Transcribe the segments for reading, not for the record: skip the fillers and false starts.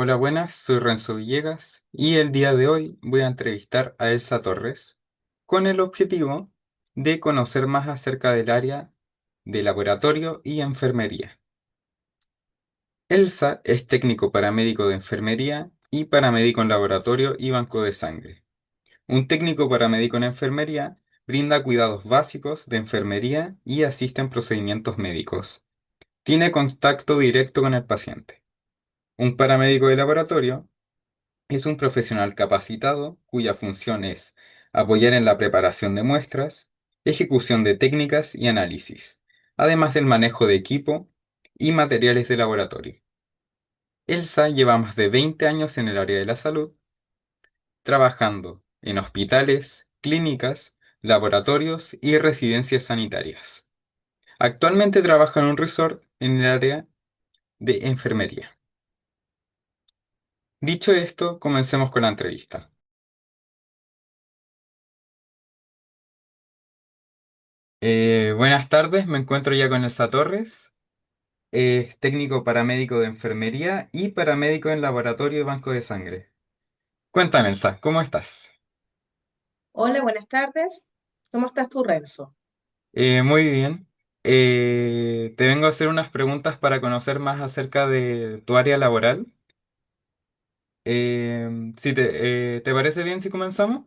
Hola, buenas, soy Renzo Villegas y el día de hoy voy a entrevistar a Elsa Torres con el objetivo de conocer más acerca del área de laboratorio y enfermería. Elsa es técnico paramédico de enfermería y paramédico en laboratorio y banco de sangre. Un técnico paramédico en enfermería brinda cuidados básicos de enfermería y asiste en procedimientos médicos. Tiene contacto directo con el paciente. Un paramédico de laboratorio es un profesional capacitado cuya función es apoyar en la preparación de muestras, ejecución de técnicas y análisis, además del manejo de equipo y materiales de laboratorio. Elsa lleva más de 20 años en el área de la salud, trabajando en hospitales, clínicas, laboratorios y residencias sanitarias. Actualmente trabaja en un resort en el área de enfermería. Dicho esto, comencemos con la entrevista. Buenas tardes, me encuentro ya con Elsa Torres, es técnico paramédico de enfermería y paramédico en laboratorio y banco de sangre. Cuéntame, Elsa, ¿cómo estás? Hola, buenas tardes. ¿Cómo estás tú, Renzo? Muy bien. Te vengo a hacer unas preguntas para conocer más acerca de tu área laboral. Si te parece bien si comenzamos?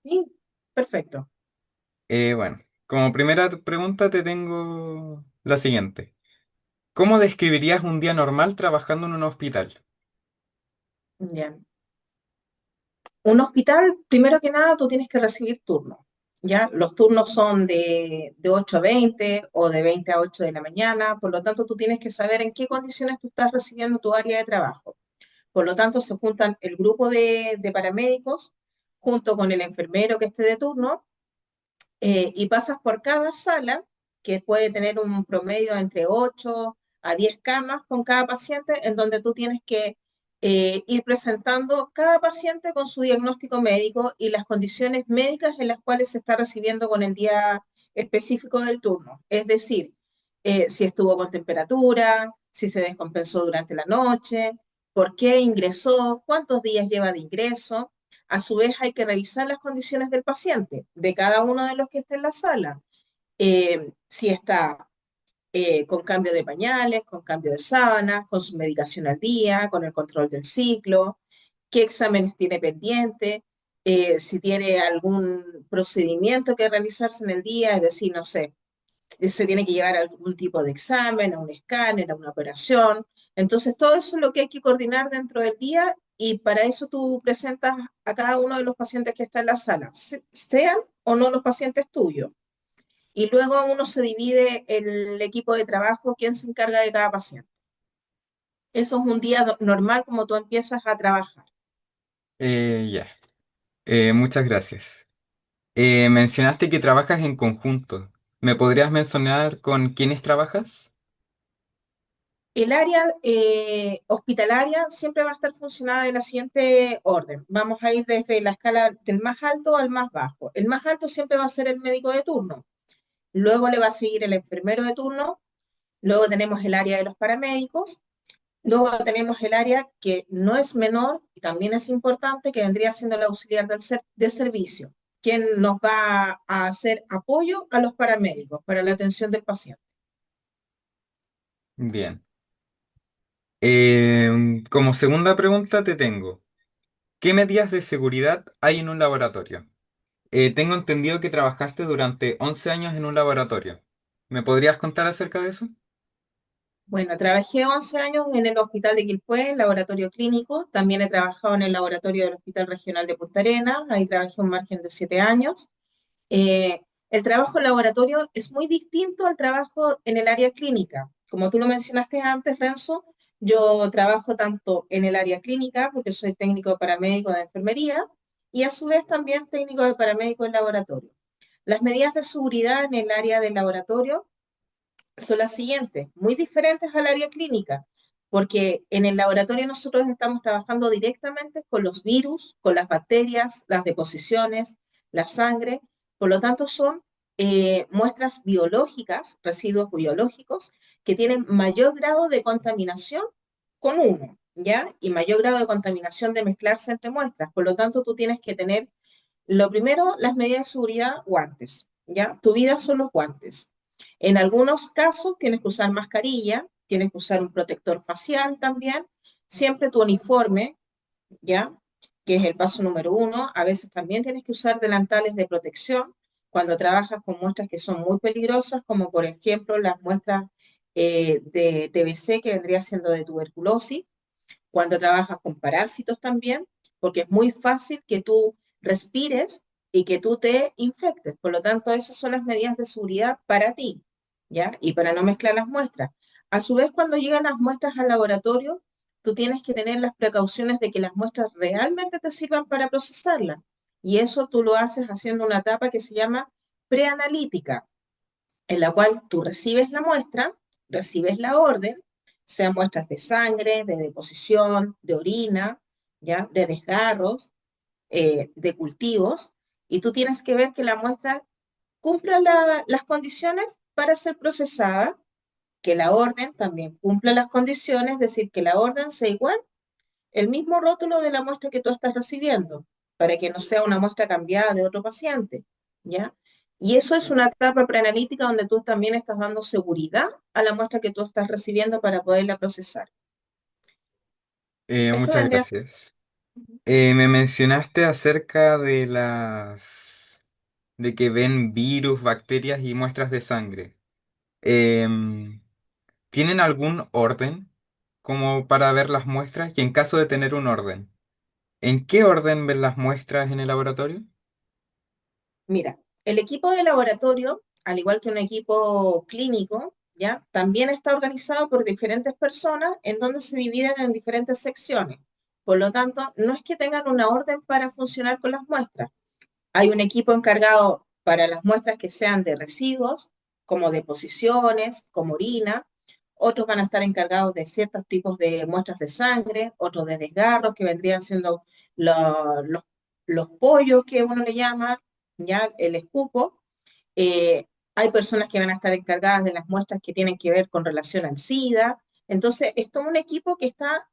Sí, perfecto. Bueno, como primera pregunta te tengo la siguiente. ¿Cómo describirías un día normal trabajando en un hospital? Ya. Un hospital, primero que nada, tú tienes que recibir turnos. ¿Ya? Los turnos son de 8 a 20 o de 20 a 8 de la mañana, por lo tanto, tú tienes que saber en qué condiciones tú estás recibiendo tu área de trabajo. Por lo tanto, se juntan el grupo de paramédicos junto con el enfermero que esté de turno y pasas por cada sala, que puede tener un promedio entre 8 a 10 camas con cada paciente, en donde tú tienes que ir presentando cada paciente con su diagnóstico médico y las condiciones médicas en las cuales se está recibiendo con el día específico del turno. Es decir, si estuvo con temperatura, si se descompensó durante la noche, por qué ingresó, cuántos días lleva de ingreso. A su vez, hay que revisar las condiciones del paciente, de cada uno de los que está en la sala. Si está con cambio de pañales, con cambio de sábanas, con su medicación al día, con el control del ciclo, qué exámenes tiene pendiente, si tiene algún procedimiento que realizarse en el día, es decir, no sé, se tiene que llevar a algún tipo de examen, a un escáner, a una operación. Entonces, todo eso es lo que hay que coordinar dentro del día y para eso tú presentas a cada uno de los pacientes que está en la sala, sean o no los pacientes tuyos. Y luego uno se divide el equipo de trabajo, quién se encarga de cada paciente. Eso es un día normal como tú empiezas a trabajar. Ya, muchas gracias. Mencionaste que trabajas en conjunto. ¿Me podrías mencionar con quiénes trabajas? El área hospitalaria siempre va a estar funcionada de la siguiente orden. Vamos a ir desde la escala del más alto al más bajo. El más alto siempre va a ser el médico de turno. Luego le va a seguir el enfermero de turno. Luego tenemos el área de los paramédicos. Luego tenemos el área que no es menor y también es importante, que vendría siendo el auxiliar de servicio, quien nos va a hacer apoyo a los paramédicos para la atención del paciente. Bien. Como segunda pregunta te tengo, ¿qué medidas de seguridad hay en un laboratorio? Tengo entendido que trabajaste durante 11 años en un laboratorio. ¿Me podrías contar acerca de eso? Bueno, trabajé 11 años en el Hospital de Quilpué, en laboratorio clínico. También he trabajado en el laboratorio del Hospital Regional de Punta Arenas. Ahí trabajé un margen de 7 años. Eh, el trabajo en laboratorio es muy distinto al trabajo en el área clínica. Como tú lo mencionaste antes, Renzo, yo trabajo tanto en el área clínica, porque soy técnico paramédico de enfermería, y a su vez también técnico de paramédico en laboratorio. Las medidas de seguridad en el área del laboratorio son las siguientes, muy diferentes al área clínica, porque en el laboratorio nosotros estamos trabajando directamente con los virus, con las bacterias, las deposiciones, la sangre, por lo tanto son muestras biológicas, residuos biológicos, que tienen mayor grado de contaminación con uno. ¿ya? Y mayor grado de contaminación de mezclarse entre muestras. Por lo tanto, tú tienes que tener, lo primero, las medidas de seguridad, guantes, ¿ya? Tu vida son los guantes. En algunos casos tienes que usar mascarilla, tienes que usar un protector facial también, siempre tu uniforme, ¿ya? Que es el paso número uno. A veces también tienes que usar delantales de protección cuando trabajas con muestras que son muy peligrosas, como por ejemplo las muestras de TBC, que vendría siendo de tuberculosis, cuando trabajas con parásitos también, porque es muy fácil que tú respires y que tú te infectes. Por lo tanto, esas son las medidas de seguridad para ti, ¿ya? Y para no mezclar las muestras. A su vez, cuando llegan las muestras al laboratorio, tú tienes que tener las precauciones de que las muestras realmente te sirvan para procesarlas. Y eso tú lo haces haciendo una etapa que se llama preanalítica, en la cual tú recibes la muestra, recibes la orden, sean muestras de sangre, de deposición, de orina, ¿ya? De desgarros, de cultivos, y tú tienes que ver que la muestra cumpla las condiciones para ser procesada, que la orden también cumpla las condiciones, es decir, que la orden sea igual, el mismo rótulo de la muestra que tú estás recibiendo, para que no sea una muestra cambiada de otro paciente, ¿ya? Y eso es una etapa preanalítica donde tú también estás dando seguridad a la muestra que tú estás recibiendo para poderla procesar. Eso Muchas vendría. gracias. Me mencionaste acerca de de que ven virus, bacterias y muestras de sangre. Em, ¿Tienen algún orden como para ver las muestras? Y en caso de tener un orden, ¿en qué orden ven las muestras en el laboratorio? Mira, el equipo de laboratorio, al igual que un equipo clínico, ¿ya? También está organizado por diferentes personas en donde se dividen en diferentes secciones. Por lo tanto, no es que tengan una orden para funcionar con las muestras. Hay un equipo encargado para las muestras que sean de residuos, como deposiciones, como orina. Otros van a estar encargados de ciertos tipos de muestras de sangre, otros de desgarros, que vendrían siendo los, los pollos que uno le llama, ya el escupo. Hay personas que van a estar encargadas de las muestras que tienen que ver con relación al SIDA. Entonces, es todo un equipo que está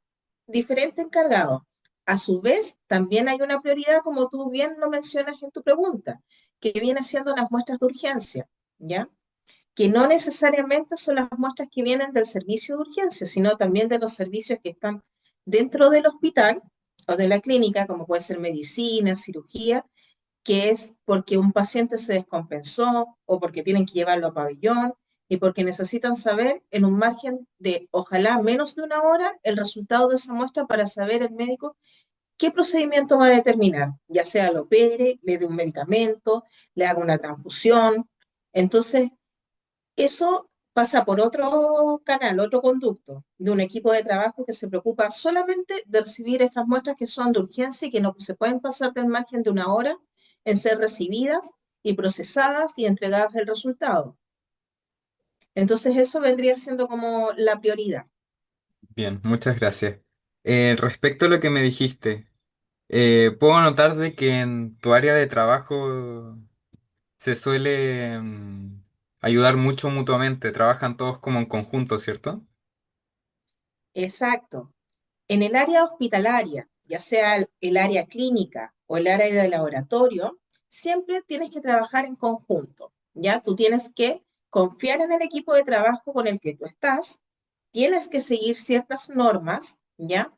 diferente encargado. A su vez, también hay una prioridad, como tú bien lo mencionas en tu pregunta, que viene siendo las muestras de urgencia, ¿ya? Que no necesariamente son las muestras que vienen del servicio de urgencia, sino también de los servicios que están dentro del hospital o de la clínica, como puede ser medicina, cirugía, que es porque un paciente se descompensó o porque tienen que llevarlo a pabellón y porque necesitan saber en un margen de ojalá menos de una hora el resultado de esa muestra para saber el médico qué procedimiento va a determinar, ya sea lo opere, le dé un medicamento, le haga una transfusión. Entonces, eso pasa por otro canal, otro conducto de un equipo de trabajo que se preocupa solamente de recibir estas muestras que son de urgencia y que no se pueden pasar del margen de una hora en ser recibidas y procesadas y entregadas el resultado. Entonces eso vendría siendo como la prioridad. Bien, muchas gracias. Respecto a lo que me dijiste, puedo notar de que en tu área de trabajo se suele ayudar mucho mutuamente, trabajan todos como en conjunto, ¿cierto? Exacto. En el área hospitalaria, ya sea el área clínica o el área de laboratorio, siempre tienes que trabajar en conjunto, ¿ya? Tú tienes que confiar en el equipo de trabajo con el que tú estás, tienes que seguir ciertas normas, ¿ya?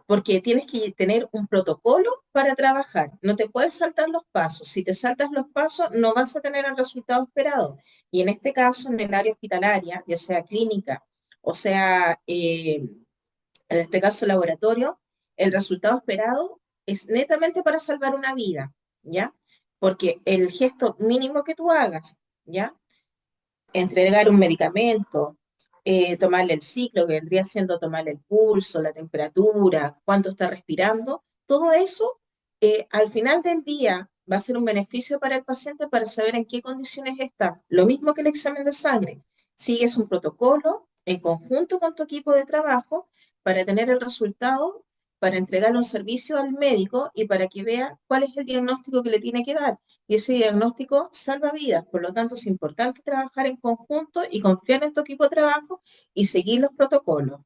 Porque tienes que tener un protocolo para trabajar. No te puedes saltar los pasos. Si te saltas los pasos, no vas a tener el resultado esperado. Y en este caso, en el área hospitalaria, ya sea clínica o sea en este caso laboratorio, el resultado esperado es netamente para salvar una vida, ¿ya? Porque el gesto mínimo que tú hagas, ¿ya? Entregar un medicamento, tomarle el ciclo, que vendría siendo tomarle el pulso, la temperatura, cuánto está respirando, todo eso al final del día va a ser un beneficio para el paciente para saber en qué condiciones está. Lo mismo que el examen de sangre. Sigues un protocolo en conjunto con tu equipo de trabajo para tener el resultado, para entregarle un servicio al médico y para que vea cuál es el diagnóstico que le tiene que dar. Y ese diagnóstico salva vidas. Por lo tanto, es importante trabajar en conjunto y confiar en tu equipo de trabajo y seguir los protocolos.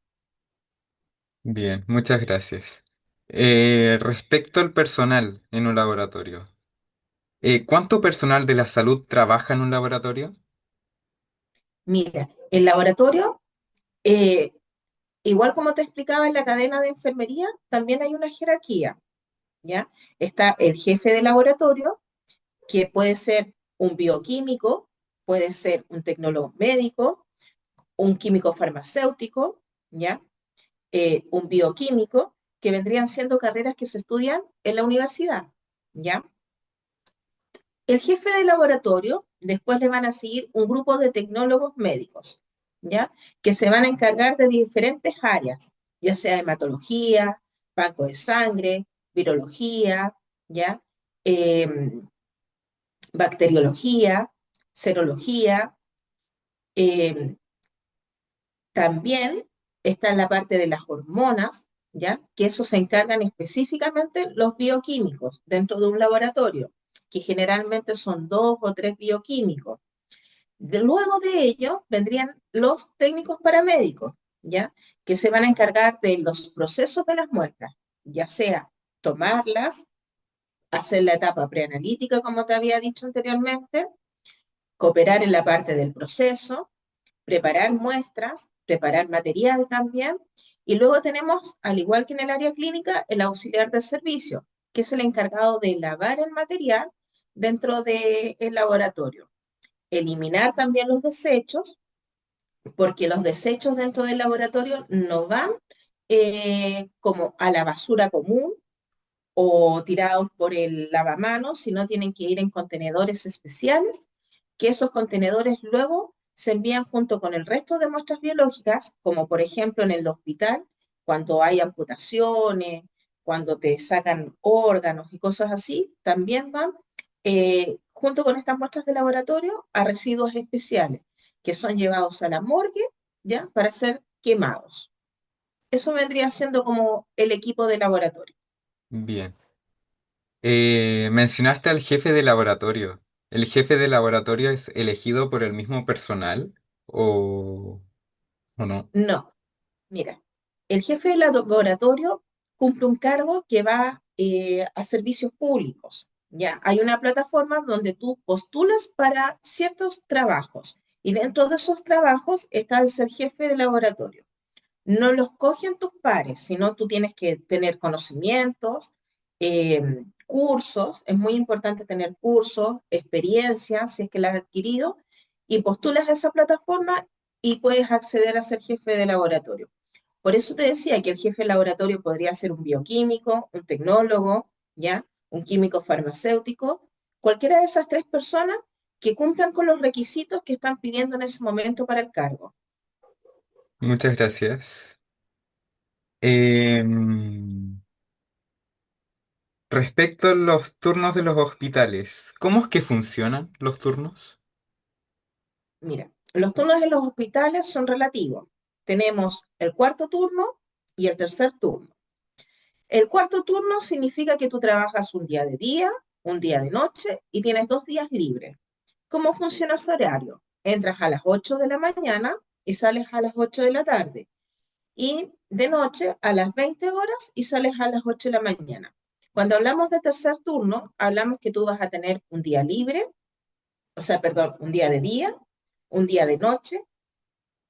Bien, muchas gracias. Respecto al personal en un laboratorio, ¿cuánto personal de la salud trabaja en un laboratorio? Mira, el laboratorio, eh, igual como te explicaba en la cadena de enfermería, también hay una jerarquía, ¿ya? Está el jefe de laboratorio, que puede ser un bioquímico, puede ser un tecnólogo médico, un químico farmacéutico, ¿ya? Un bioquímico, que vendrían siendo carreras que se estudian en la universidad, ¿ya? El jefe de laboratorio, después le van a seguir un grupo de tecnólogos médicos, ¿ya? Que se van a encargar de diferentes áreas, ya sea hematología, banco de sangre, virología, ¿ya? Eh, bacteriología, serología. eh, También está en la parte de las hormonas, ¿ya? Que eso se encargan específicamente los bioquímicos dentro de un laboratorio, que generalmente son dos o tres bioquímicos. Luego de ello vendrían los técnicos paramédicos, ¿ya? Que se van a encargar de los procesos de las muestras, ya sea tomarlas, hacer la etapa preanalítica, como te había dicho anteriormente, cooperar en la parte del proceso, preparar muestras, preparar material también. Y luego tenemos, al igual que en el área clínica, el auxiliar de servicio, que es el encargado de lavar el material dentro del laboratorio. Eliminar también los desechos, porque los desechos dentro del laboratorio no van como a la basura común o tirados por el lavamanos, sino tienen que ir en contenedores especiales, que esos contenedores luego se envían junto con el resto de muestras biológicas, como por ejemplo en el hospital, cuando hay amputaciones, cuando te sacan órganos y cosas así, también van junto con estas muestras de laboratorio a residuos especiales, que son llevados a la morgue, ¿ya? Para ser quemados. Eso vendría siendo como el equipo de laboratorio. Bien. Mencionaste al jefe de laboratorio. ¿El jefe de laboratorio es elegido por el mismo personal o, o no? No, mira, el jefe del laboratorio cumple un cargo que va a servicios públicos. Ya, hay una plataforma donde tú postulas para ciertos trabajos y dentro de esos trabajos está el ser jefe de laboratorio. No los cogen tus pares, sino tú tienes que tener conocimientos, cursos, es muy importante tener cursos, experiencia, si es que la has adquirido, y postulas a esa plataforma y puedes acceder a ser jefe de laboratorio. Por eso te decía que el jefe de laboratorio podría ser un bioquímico, un tecnólogo, ¿ya? Un químico farmacéutico, cualquiera de esas tres personas que cumplan con los requisitos que están pidiendo en ese momento para el cargo. Muchas gracias. Em, Respecto a los turnos de los hospitales, ¿cómo es que funcionan los turnos? Mira, los turnos en los hospitales son relativos. Tenemos el cuarto turno y el tercer turno. El cuarto turno significa que tú trabajas un día, un día de noche y tienes 2 días libres. ¿Cómo funciona ese horario? Entras a las 8 de la mañana y sales a las 8 de la tarde. Y de noche a las 20 horas y sales a las 8 de la mañana. Cuando hablamos de tercer turno, hablamos que tú vas a tener un día libre, o sea, perdón, un día de día, un día de noche,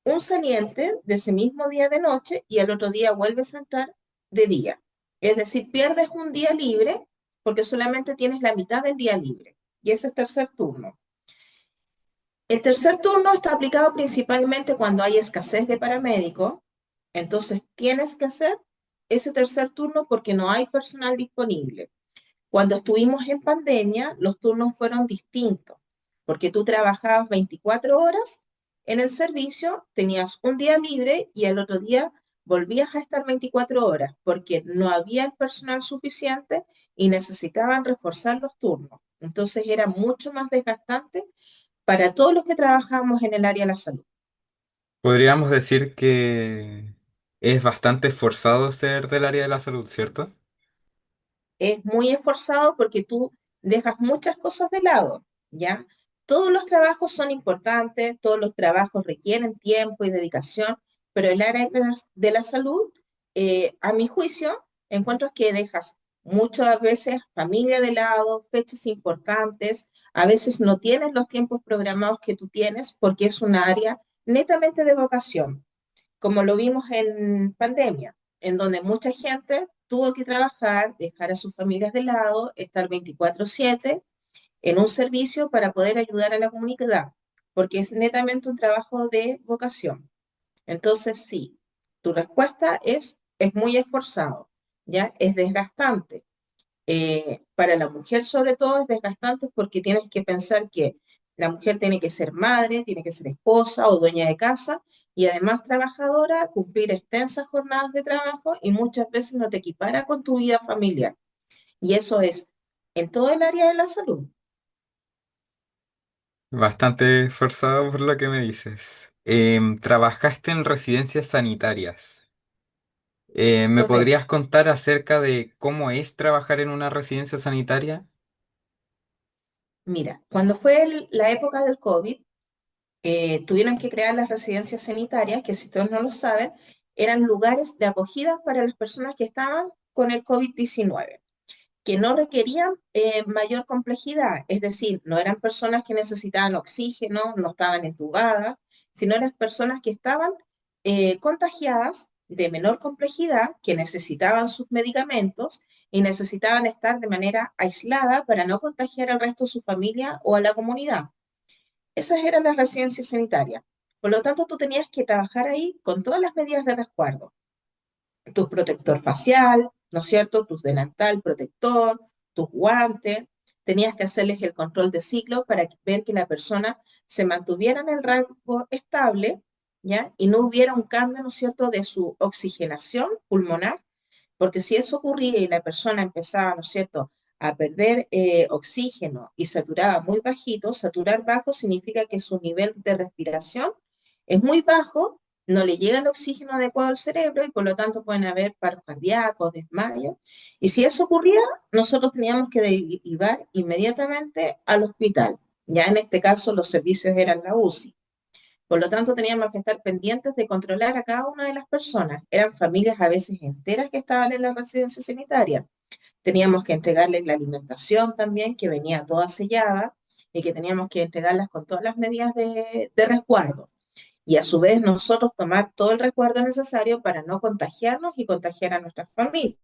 un saliente de ese mismo día de noche y al otro día vuelves a entrar de día. Es decir, pierdes un día libre porque solamente tienes la mitad del día libre. Y ese es tercer turno. El tercer turno está aplicado principalmente cuando hay escasez de paramédicos. Entonces tienes que hacer ese tercer turno porque no hay personal disponible. Cuando estuvimos en pandemia, los turnos fueron distintos, porque tú trabajabas 24 horas en el servicio, tenías un día libre y el otro día volvías a estar 24 horas, porque no había personal suficiente y necesitaban reforzar los turnos. Entonces era mucho más desgastante para todos los que trabajábamos en el área de la salud. Podríamos decir que es bastante esforzado ser del área de la salud, ¿cierto? Es muy esforzado porque tú dejas muchas cosas de lado, ¿ya? Todos los trabajos son importantes, todos los trabajos requieren tiempo y dedicación, pero el área de la salud a mi juicio, encuentro que dejas muchas veces familia de lado, fechas importantes, a veces no tienes los tiempos programados que tú tienes porque es un área netamente de vocación, como lo vimos en pandemia, en donde mucha gente tuvo que trabajar, dejar a sus familias de lado, estar 24/7 en un servicio para poder ayudar a la comunidad, porque es netamente un trabajo de vocación. Entonces, sí, tu respuesta es muy esforzado, ¿ya? Es desgastante. Para la mujer sobre todo es desgastante porque tienes que pensar que la mujer tiene que ser madre, tiene que ser esposa o dueña de casa y además trabajadora, cumplir extensas jornadas de trabajo y muchas veces no te equipara con tu vida familiar. Y eso es en todo el área de la salud. Bastante forzado por lo que me dices. Trabajaste en residencias sanitarias. ¿Me Correcto. podrías contar acerca de cómo es trabajar en una residencia sanitaria? Mira, cuando fue la época del COVID, tuvieron que crear las residencias sanitarias, que si todos no lo saben, eran lugares de acogida para las personas que estaban con el COVID-19, que no requerían mayor complejidad, es decir, no eran personas que necesitaban oxígeno, no estaban entubadas, sino eran personas que estaban contagiadas de menor complejidad, que necesitaban sus medicamentos y necesitaban estar de manera aislada para no contagiar al resto de su familia o a la comunidad. Esas eran las residencias sanitarias. Por lo tanto, tú tenías que trabajar ahí con todas las medidas de resguardo. Tu protector facial, ¿no es cierto? Tu delantal protector, tus guantes. Tenías que hacerles el control de ciclo para ver que la persona se mantuviera en el rango estable, ¿ya? Y no hubiera un cambio, ¿no es cierto?, de su oxigenación pulmonar, porque si eso ocurría y la persona empezaba, ¿no es cierto?, a perder oxígeno y saturaba muy bajito, saturar bajo significa que su nivel de respiración es muy bajo, no le llega el oxígeno adecuado al cerebro y por lo tanto pueden haber paros cardíacos, desmayos. Y si eso ocurría, nosotros teníamos que derivar inmediatamente al hospital. Ya en este caso los servicios eran la UCI. Por lo tanto, teníamos que estar pendientes de controlar a cada una de las personas. Eran familias a veces enteras que estaban en la residencia sanitaria. Teníamos que entregarles la alimentación también, que venía toda sellada, y que teníamos que entregarlas con todas las medidas de resguardo. Y a su vez nosotros tomar todo el resguardo necesario para no contagiarnos y contagiar a nuestras familias.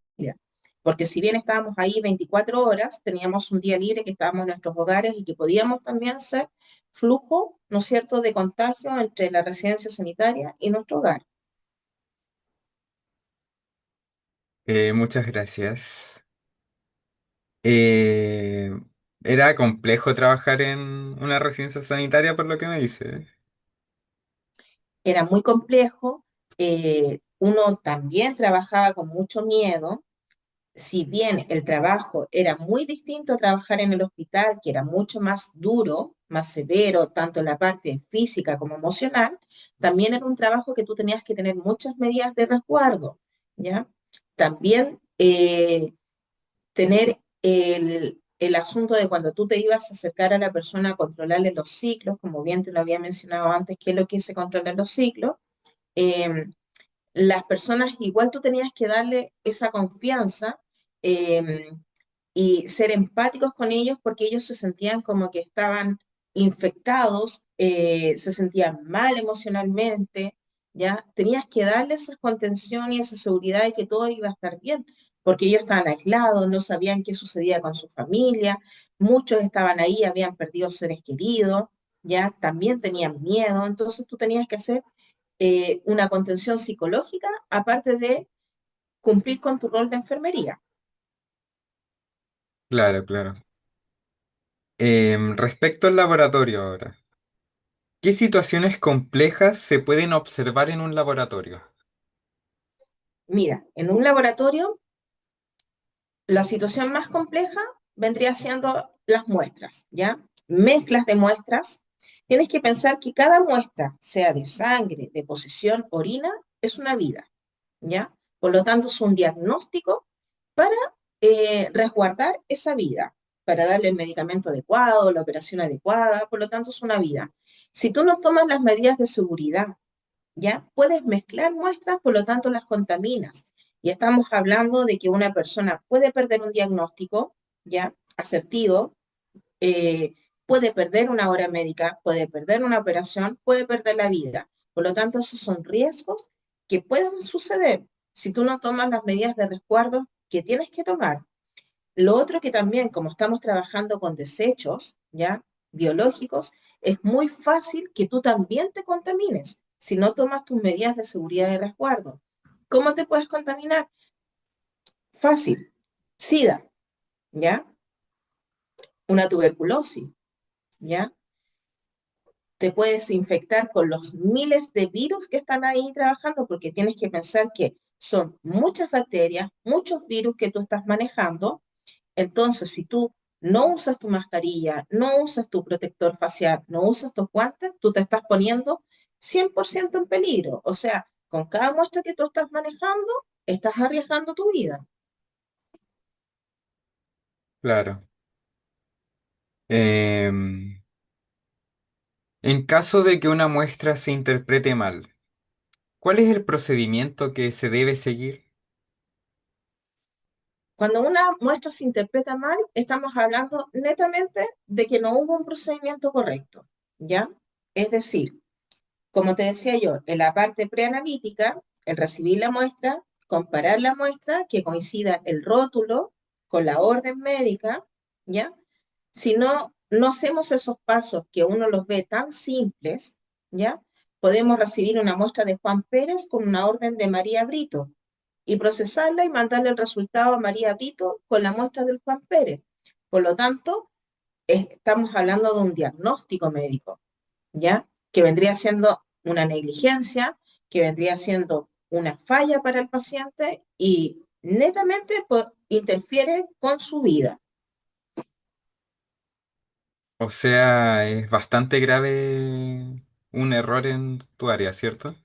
Porque si bien estábamos ahí 24 horas, teníamos un día libre que estábamos en nuestros hogares y que podíamos también ser flujo, ¿no es cierto?, de contagio entre la residencia sanitaria y nuestro hogar. Muchas gracias. Eh, Era complejo trabajar en una residencia sanitaria por lo que me dices. Era muy complejo, uno también trabajaba con mucho miedo, si bien el trabajo era muy distinto a trabajar en el hospital, que era mucho más duro, más severo, tanto en la parte física como emocional, también era un trabajo que tú tenías que tener muchas medidas de resguardo, ¿ya? También tener el asunto de cuando tú te ibas a acercar a la persona a controlarle los ciclos, como bien te lo había mencionado antes, que es lo que se controla los ciclos, eh, las personas igual tú tenías que darle esa confianza eh, y ser empáticos con ellos porque ellos se sentían como que estaban infectados, se sentían mal emocionalmente, ¿ya? Tenías que darles esa contención y esa seguridad de que todo iba a estar bien, porque ellos estaban aislados, no sabían qué sucedía con su familia, muchos estaban ahí, habían perdido seres queridos, ¿ya? También tenían miedo, entonces tú tenías que hacer una contención psicológica, aparte de cumplir con tu rol de enfermería. Claro, claro. Respecto al laboratorio ahora, ¿qué situaciones complejas se pueden observar en un laboratorio? Mira, en un laboratorio, la situación más compleja vendría siendo las muestras, ¿ya? Mezclas de muestras. Tienes que pensar que cada muestra, sea de sangre, de posición, orina, es una vida, ¿ya? Por lo tanto, es un diagnóstico para resguardar esa vida, para darle el medicamento adecuado, la operación adecuada, por lo tanto, es una vida. Si tú no tomas las medidas de seguridad, ¿ya? Puedes mezclar muestras, por lo tanto las contaminas. Y estamos hablando de que una persona puede perder un diagnóstico, ¿ya? Asertivo, puede perder una hora médica, puede perder una operación, puede perder la vida. Por lo tanto, esos son riesgos que pueden suceder si tú no tomas las medidas de resguardo que tienes que tomar. Lo otro que también, como estamos trabajando con desechos, ¿ya? Biológicos, es muy fácil que tú también te contamines si no tomas tus medidas de seguridad y resguardo. ¿Cómo te puedes contaminar? Fácil. SIDA, ¿ya? Una tuberculosis, ¿ya? Te puedes infectar con los miles de virus que están ahí trabajando, porque tienes que pensar que son muchas bacterias, muchos virus que tú estás manejando. Entonces, si tú no usas tu mascarilla, no usas tu protector facial, no usas tus guantes, tú te estás poniendo 100% en peligro. O sea, con cada muestra que tú estás manejando, estás arriesgando tu vida. Claro. Em, en caso de que una muestra se interprete mal, ¿cuál es el procedimiento que se debe seguir? Cuando una muestra se interpreta mal, estamos hablando netamente de que no hubo un procedimiento correcto, ¿ya? Es decir, como te decía yo, en la parte preanalítica, el recibir la muestra, comparar la muestra, que coincida el rótulo con la orden médica, ¿ya? Si no hacemos esos pasos que uno los ve tan simples, ¿ya? Podemos recibir una muestra de Juan Pérez con una orden de María Brito y procesarla y mandarle el resultado a María Brito con la muestra del Juan Pérez. Por lo tanto, estamos hablando de un diagnóstico médico, ¿ya? Que vendría siendo una negligencia, que vendría siendo una falla para el paciente y netamente interfiere con su vida. O sea, es bastante grave un error en tu área, ¿cierto?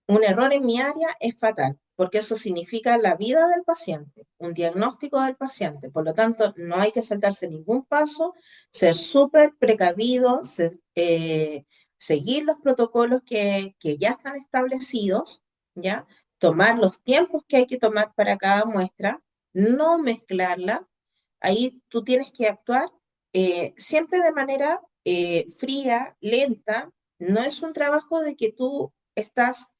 Un error en mi área es fatal, porque eso significa la vida del paciente, un diagnóstico del paciente. Por lo tanto, no hay que saltarse ningún paso, ser súper precavido, seguir los protocolos que ya están establecidos, ¿ya? Tomar los tiempos que hay que tomar para cada muestra, no mezclarla. Ahí tú tienes que actuar siempre de manera fría, lenta. No es un trabajo de que tú estás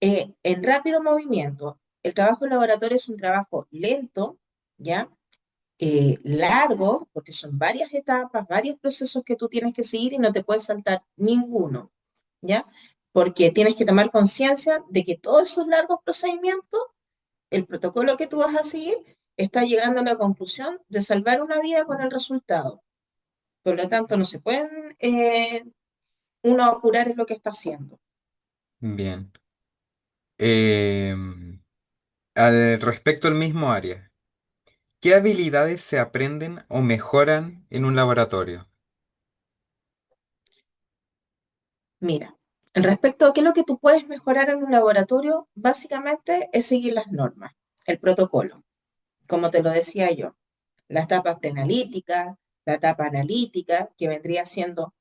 en rápido movimiento. El trabajo en laboratorio es un trabajo lento, ¿ya? Largo, porque son varias etapas, varios procesos que tú tienes que seguir y no te puedes saltar ninguno, ¿ya? Porque tienes que tomar conciencia de que todos esos largos procedimientos, el protocolo que tú vas a seguir, está llegando a la conclusión de salvar una vida con el resultado. Por lo tanto, no se pueden uno apurar en lo que está haciendo. Bien. Al respecto al mismo área, ¿qué habilidades se aprenden o mejoran en un laboratorio? Mira, respecto a qué es lo que tú puedes mejorar en un laboratorio, básicamente es seguir las normas, el protocolo, como te lo decía yo, la etapa preanalítica, la etapa analítica, que vendría siendo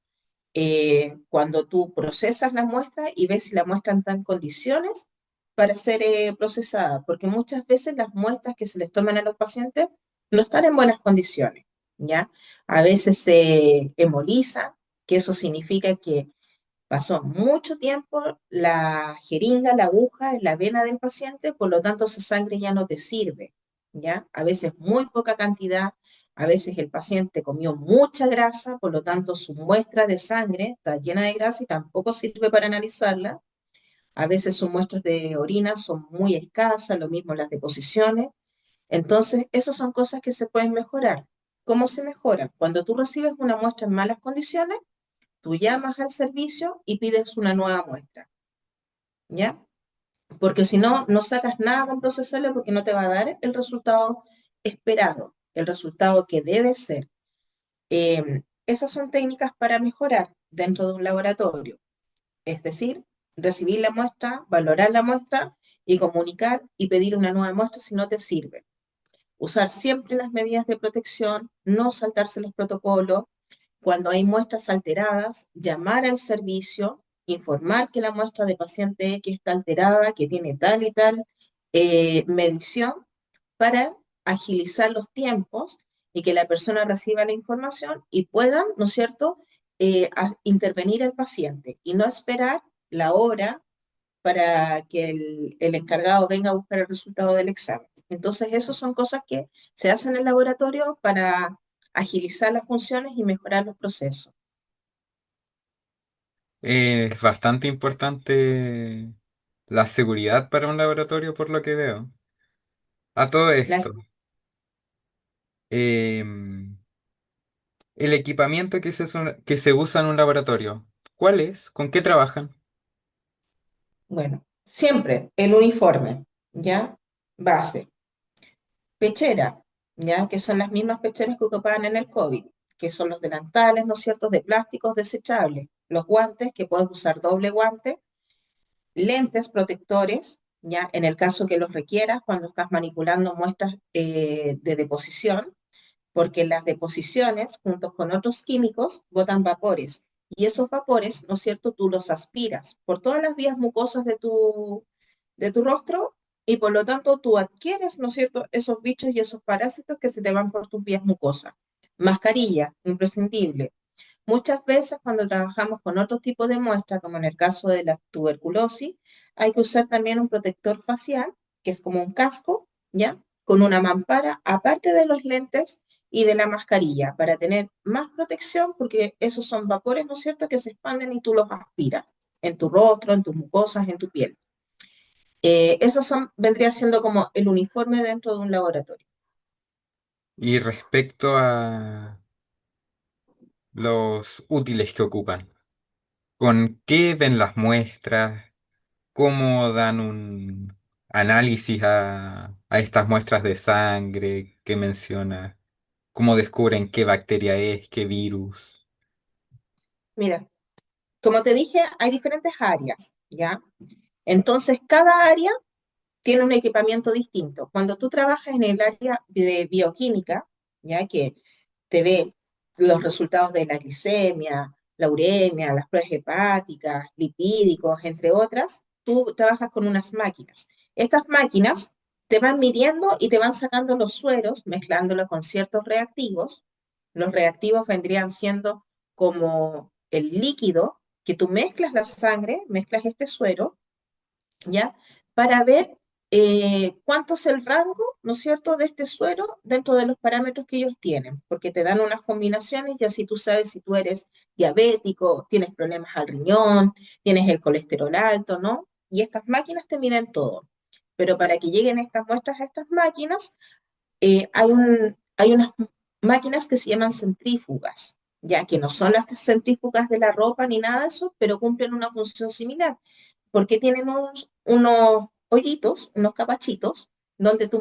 cuando tú procesas la muestra y ves si la muestra está en condiciones para ser procesada, porque muchas veces las muestras que se les toman a los pacientes no están en buenas condiciones, ¿ya? A veces se hemoliza, que eso significa que pasó mucho tiempo la jeringa, la aguja en la vena del paciente, por lo tanto esa sangre ya no te sirve, ¿ya? A veces muy poca cantidad, a veces el paciente comió mucha grasa, por lo tanto su muestra de sangre está llena de grasa y tampoco sirve para analizarla. A veces sus muestras de orina son muy escasas, lo mismo las deposiciones. Entonces, esas son cosas que se pueden mejorar. ¿Cómo se mejora? Cuando tú recibes una muestra en malas condiciones, tú llamas al servicio y pides una nueva muestra, ¿ya? Porque si no, no sacas nada con procesarlo porque no te va a dar el resultado esperado, el resultado que debe ser. Esas son técnicas para mejorar dentro de un laboratorio, es decir, recibir la muestra, valorar la muestra y comunicar y pedir una nueva muestra si no te sirve. Usar siempre las medidas de protección, no saltarse los protocolos. Cuando hay muestras alteradas, llamar al servicio, informar que la muestra de paciente X está alterada, que tiene tal y tal medición para agilizar los tiempos y que la persona reciba la información y puedan, ¿no es cierto?, intervenir el paciente y no esperar la hora para que el encargado venga a buscar el resultado del examen. Entonces, esas son cosas que se hacen en el laboratorio para agilizar las funciones y mejorar los procesos. Es bastante importante la seguridad para un laboratorio, por lo que veo. A todo Las, esto, el equipamiento que se usa en un laboratorio, ¿cuál es? ¿Con qué trabajan? bueno, siempre el uniforme, ¿ya? Base. Pechera, ¿ya? Que son las mismas pecheras que ocupaban en el COVID, que son los delantales, ¿no es cierto?, de plásticos desechables, los guantes, que puedes usar doble guante, lentes protectores, ¿ya? En el caso que los requieras cuando estás manipulando muestras de deposición, porque las deposiciones, junto con otros químicos, botan vapores. Y esos vapores, ¿no es cierto?, tú los aspiras por todas las vías mucosas de tu rostro y por lo tanto tú adquieres, ¿no es cierto?, esos bichos y esos parásitos que se te van por tus vías mucosas. Mascarilla, imprescindible. Muchas veces cuando trabajamos con otro tipo de muestra, como en el caso de la tuberculosis, hay que usar también un protector facial, que es como un casco, ¿ya? Con una mampara, aparte de los lentes y de la mascarilla, para tener más protección, porque esos son vapores, ¿no es cierto?, que se expanden y tú los aspiras en tu rostro, en tus mucosas, en tu piel. Esos son, vendría siendo como el uniforme dentro de un laboratorio. Y respecto a los útiles que ocupan, ¿con qué ven las muestras? ¿Cómo dan un análisis a estas muestras de sangre que menciona? ¿Cómo descubren qué bacteria es, qué virus? Mira, como te dije, hay diferentes áreas, ¿ya? Entonces, cada área tiene un equipamiento distinto. Cuando tú trabajas en el área de bioquímica, ya que te ve los resultados de la glicemia, la uremia, las pruebas hepáticas, lipídicos, entre otras, tú trabajas con unas máquinas. Estas máquinas te van midiendo y te van sacando los sueros, mezclándolos con ciertos reactivos. Los reactivos vendrían siendo como el líquido que tú mezclas la sangre, mezclas este suero, ¿ya? Para ver cuánto es el rango, ¿no es cierto?, de este suero dentro de los parámetros que ellos tienen, porque te dan unas combinaciones y así tú sabes si tú eres diabético, tienes problemas al riñón, tienes el colesterol alto, ¿no? Y estas máquinas te miden todo. Pero para que lleguen estas muestras a estas máquinas, hay unas máquinas que se llaman centrífugas, ya que no son las centrífugas de la ropa ni nada de eso, pero cumplen una función similar porque tienen unos hoyitos, unos capachitos, donde tú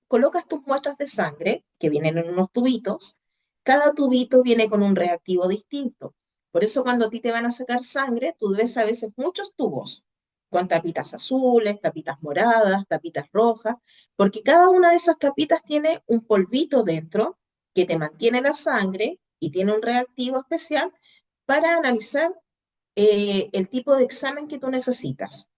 colocas tus muestras de sangre, que vienen en unos tubitos. Cada tubito viene con un reactivo distinto. Por eso cuando a ti te van a sacar sangre, tú ves a veces muchos tubos, con tapitas azules, tapitas moradas, tapitas rojas, porque cada una de esas tapitas tiene un polvito dentro que te mantiene la sangre y tiene un reactivo especial para analizar el tipo de examen que tú necesitas.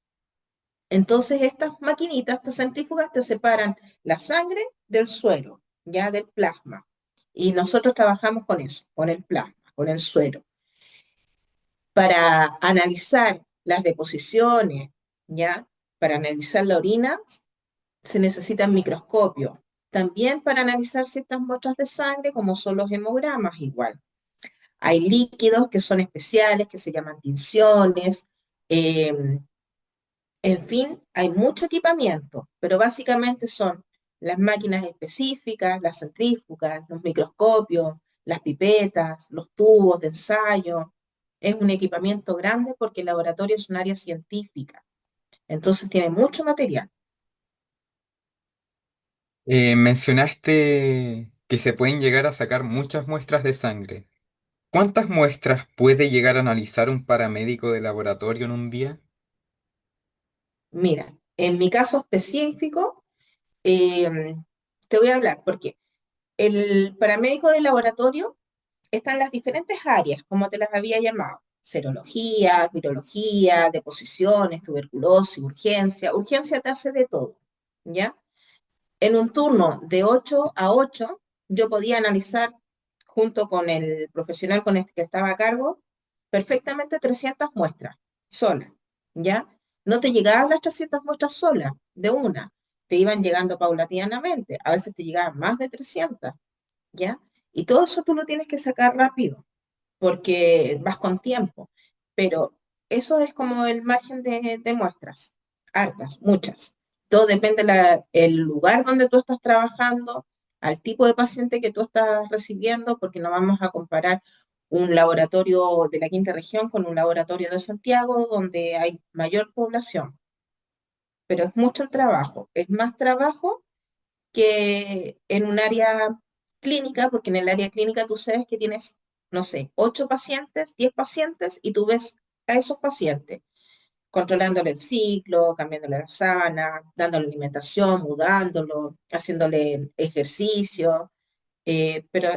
Entonces, estas maquinitas, estas centrífugas, te separan la sangre del suero, ya del plasma. Y nosotros trabajamos con eso, con el plasma, con el suero. Para analizar las deposiciones, ya, para analizar la orina, se necesitan microscopios. También para analizar ciertas muestras de sangre, como son los hemogramas, igual. Hay líquidos que son especiales, que se llaman tinciones, eh, en fin, hay mucho equipamiento, pero básicamente son las máquinas específicas, las centrífugas, los microscopios, las pipetas, los tubos de ensayo. Es un equipamiento grande porque el laboratorio es un área científica, entonces tiene mucho material. Mencionaste que se pueden llegar a sacar muchas muestras de sangre. ¿Cuántas muestras puede llegar a analizar un paramédico de laboratorio en un día? Mira, en mi caso específico, eh, te voy a hablar porque el paramédico de laboratorio están las diferentes áreas, como te las había llamado. Serología, virología, deposiciones, tuberculosis, urgencia. Urgencia te hace de todo. ¿ya? En un turno de 8 a 8, yo podía analizar junto con el profesional con este que estaba a cargo perfectamente 300 muestras sola, ¿ya? No te llegaban las 300 muestras solas, de una, te iban llegando paulatinamente, a veces te llegaban más de 300, ¿ya? Y todo eso tú lo tienes que sacar rápido, porque vas con tiempo, pero eso es como el margen de muestras, hartas, muchas. Todo depende del lugar donde tú estás trabajando, al tipo de paciente que tú estás recibiendo, porque no vamos a comparar un laboratorio de la quinta región con un laboratorio de Santiago, donde hay mayor población, pero es mucho el trabajo, es más trabajo que en un área clínica, porque en el área clínica tú sabes que tienes, no sé, 8 pacientes, 10 pacientes, y tú ves a esos pacientes, controlándole el ciclo, cambiándole la sábana, dándole alimentación, mudándolo, haciéndole ejercicio, pero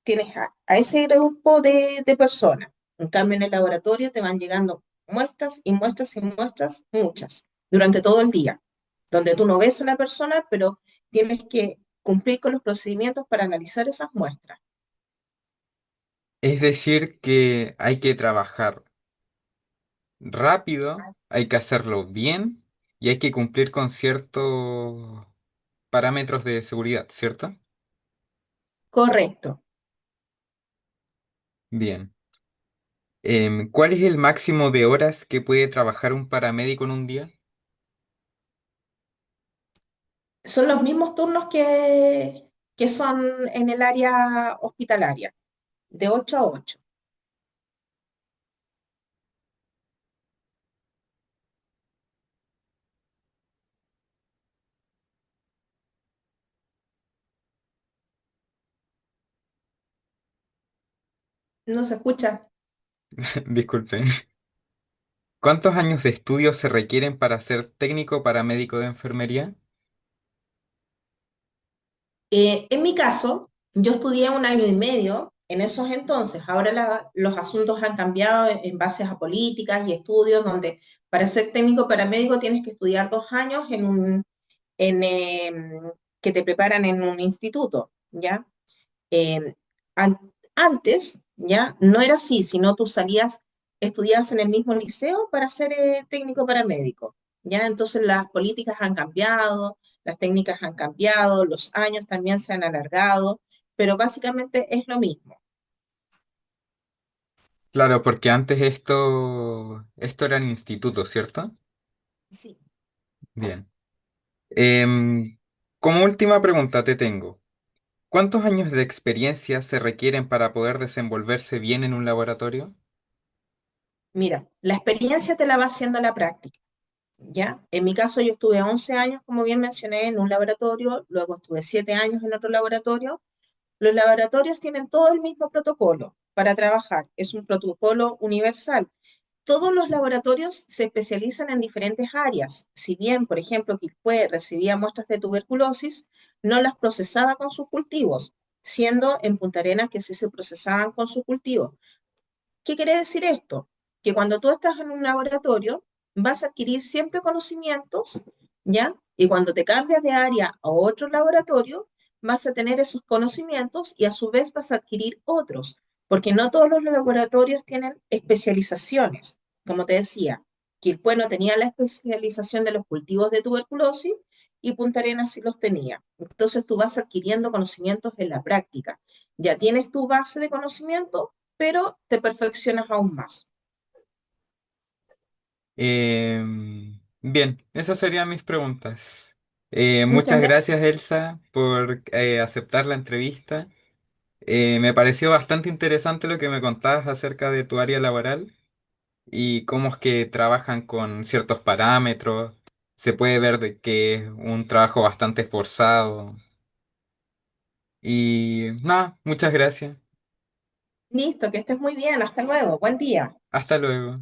tienes a ese grupo de personas. En cambio, en el laboratorio te van llegando muestras y muestras y muestras, muchas, durante todo el día, donde tú no ves a la persona, pero tienes que cumplir con los procedimientos para analizar esas muestras. Es decir, que hay que trabajar rápido, hay que hacerlo bien y hay que cumplir con ciertos parámetros de seguridad, ¿cierto? Correcto. Bien. ¿Cuál es el máximo de horas que puede trabajar un paramédico en un día? Son los mismos turnos que son en el área hospitalaria, de 8 a 8. No se escucha. Disculpe. ¿Cuántos años de estudio se requieren para ser técnico paramédico de enfermería? En mi caso, yo estudié 1 año y medio en esos entonces. Ahora los asuntos han cambiado en base a políticas y estudios donde para ser técnico paramédico tienes que estudiar 2 años en, que te preparan en un instituto, ¿ya? Eh, Antes, ¿ya? No era así, sino tú salías, estudiabas en el mismo liceo para ser técnico paramédico, ¿ya? Entonces las políticas han cambiado, las técnicas han cambiado, los años también se han alargado, pero básicamente es lo mismo. Claro, porque antes esto eran institutos, ¿cierto? Sí. Bien. Em, Como última pregunta te tengo. ¿Cuántos años de experiencia se requieren para poder desenvolverse bien en un laboratorio? Mira, la experiencia te la va haciendo la práctica, ¿ya? En mi caso yo estuve 11 años, como bien mencioné, en un laboratorio, luego estuve 7 años en otro laboratorio. Los laboratorios tienen todo el mismo protocolo para trabajar, es un protocolo universal. Todos los laboratorios se especializan en diferentes áreas. Si bien, por ejemplo, Quilpué recibía muestras de tuberculosis, no las procesaba con sus cultivos, siendo en Punta Arenas que sí se procesaban con sus cultivos. ¿Qué quiere decir esto? Que cuando tú estás en un laboratorio, vas a adquirir siempre conocimientos, ¿ya? Y cuando te cambias de área a otro laboratorio, vas a tener esos conocimientos y a su vez vas a adquirir otros, porque no todos los laboratorios tienen especializaciones. Como te decía, Quilpué no tenía la especialización de los cultivos de tuberculosis y Punta Arenas sí los tenía. Entonces tú vas adquiriendo conocimientos en la práctica. Ya tienes tu base de conocimiento, pero te perfeccionas aún más. Bien, esas serían mis preguntas. Muchas Muchas gracias. gracias, Elsa, por aceptar la entrevista. Me pareció bastante interesante lo que me contabas acerca de tu área laboral y cómo es que trabajan con ciertos parámetros. Se puede ver de que es un trabajo bastante esforzado. Y nada, muchas gracias. Listo, que estés muy bien. Hasta luego. Buen día. Hasta luego.